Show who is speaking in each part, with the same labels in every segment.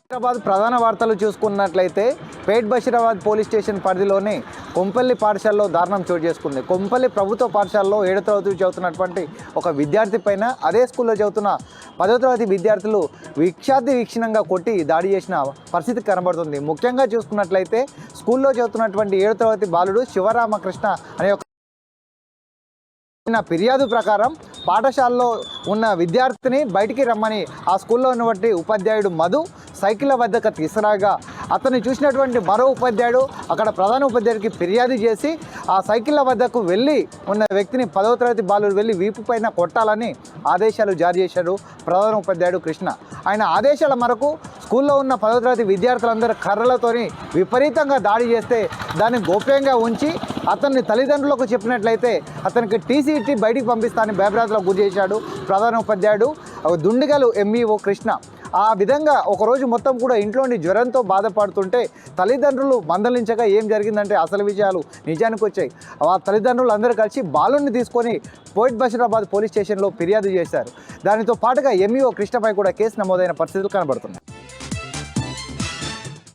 Speaker 1: హైదరాబాద్ ప్రధాన వార్తలు చూసుకున్నట్లయితే పేట్ బషీరాబాద్ పోలీస్ స్టేషన్ పరిధిలోని కొంపల్లి పాఠశాలలో దారుణం చోటు చేసుకుంది. కొంపల్లి ప్రభుత్వ పాఠశాలలో 7వ తరగతి చదువుతున్నటువంటి ఒక విద్యార్థి పైన అదే స్కూల్లో చదువుతున్న 10వ తరగతి విద్యార్థులు వీక్షణంగా కొట్టి దాడి చేసిన పరిస్థితి కనబడుతుంది. ముఖ్యంగా చూసుకున్నట్లయితే స్కూల్లో చదువుతున్నటువంటి 7వ తరగతి బాలుడు శివరామకృష్ణ అనే ఒక ఫిర్యాదు ప్రకారం పాఠశాలలో ఉన్న విద్యార్థిని బయటికి రమ్మని ఆ స్కూల్లో ఉన్నటువంటి ఉపాధ్యాయుడు మధు సైకిళ్ళ వద్దకు తీసుకురాగా అతన్ని చూసినటువంటి మరో ఉపాధ్యాయుడు అక్కడ ప్రధాన ఉపాధ్యాయుడికి ఫిర్యాదు చేసి ఆ సైకిళ్ళ వద్దకు వెళ్ళి ఉన్న వ్యక్తిని 10వ తరగతి బాలుడు వెళ్ళి వీపు పైన కొట్టాలని ఆదేశాలు జారీ చేశాడు ప్రధాన ఉపాధ్యాయుడు కృష్ణ. ఆయన ఆదేశాల మేరకు స్కూల్లో ఉన్న 10వ తరగతి విద్యార్థులందరూ కర్రలతోని విపరీతంగా దాడి చేస్తే దాన్ని గోప్యంగా ఉంచి అతన్ని తల్లిదండ్రులకు చెప్పినట్లయితే అతనికి టీసీ ఇచ్చి బయటికి పంపిస్తానని భయభ్రాంతులకు గురి చేశాడు ప్రధాన ఉపాధ్యాయుడు దుండిగలు ఎంఈఓ కృష్ణ. ఆ విధంగా ఒకరోజు మొత్తం కూడా ఇంట్లోని జ్వరంతో బాధపడుతుంటే తల్లిదండ్రులు మందలించగా ఏం జరిగిందంటే అసలు విషయాలు నిజానికి వచ్చాయి. ఆ తల్లిదండ్రులు అందరూ కలిసి బాలుని తీసుకొని పేట్ బషీరాబాద్ పోలీస్ స్టేషన్లో ఫిర్యాదు చేశారు. దానితో పాటుగా ఎంఈఓ కృష్ణపై కూడా కేసు నమోదైన పరిస్థితులు కనబడుతున్నాయి.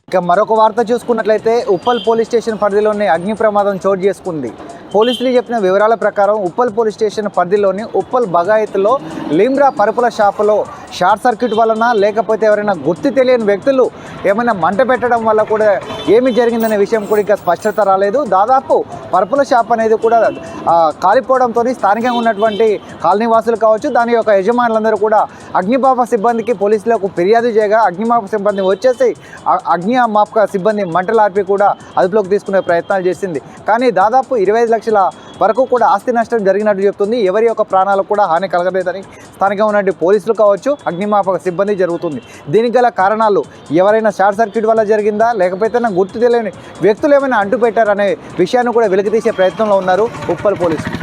Speaker 1: ఇక మరొక వార్త చూసుకున్నట్లయితే ఉప్పల్ పోలీస్ స్టేషన్ పరిధిలోని అగ్ని ప్రమాదం చోటు చేసుకుంది. పోలీసులు చెప్పిన వివరాల ప్రకారం ఉప్పల్ పోలీస్ స్టేషన్ పరిధిలోని ఉప్పల్ బగాయత్లో లిమ్రా పరుపుల షాపులో షార్ట్ సర్క్యూట్ వలన లేకపోతే ఎవరైనా గుర్తు తెలియని వ్యక్తులు ఏమైనా మంట పెట్టడం వల్ల కూడా ఏమి జరిగిందనే విషయం కూడా ఇంకా స్పష్టత రాలేదు. దాదాపు పరుపుల షాప్ అనేది కూడా కాలిపోవడంతో స్థానికంగా ఉన్నటువంటి కాలనీవాసులు కావచ్చు దాని యొక్క యజమానులందరూ కూడా అగ్నిమాపక సిబ్బందికి పోలీసులకు ఫిర్యాదు చేయగా అగ్నిమాపక సిబ్బంది వచ్చేసి అగ్నిమాపక సిబ్బంది మంటలార్పి కూడా అదుపులోకి తీసుకునే ప్రయత్నాలు చేసింది. కానీ దాదాపు 25 లక్షల వరకు కూడా ఆస్తి నష్టం జరిగినట్టు చెప్తుంది. ఎవరి యొక్క ప్రాణాలకు కూడా హాని కలగలేదని స్థానికంగా ఉన్నటువంటి పోలీసులు కావచ్చు అగ్నిమాపక సిబ్బంది జరుగుతుంది. దీనికి గల కారణాలు ఎవరైనా షార్ట్ సర్క్యూట్ వల్ల జరిగిందా లేకపోతే గుర్తు తెలియని వ్యక్తులు ఏమైనా అంటుపెట్టారనే విషయాన్ని కూడా వెలికితీసే ప్రయత్నంలో ఉన్నారు ఉప్పల్ పోలీసులు.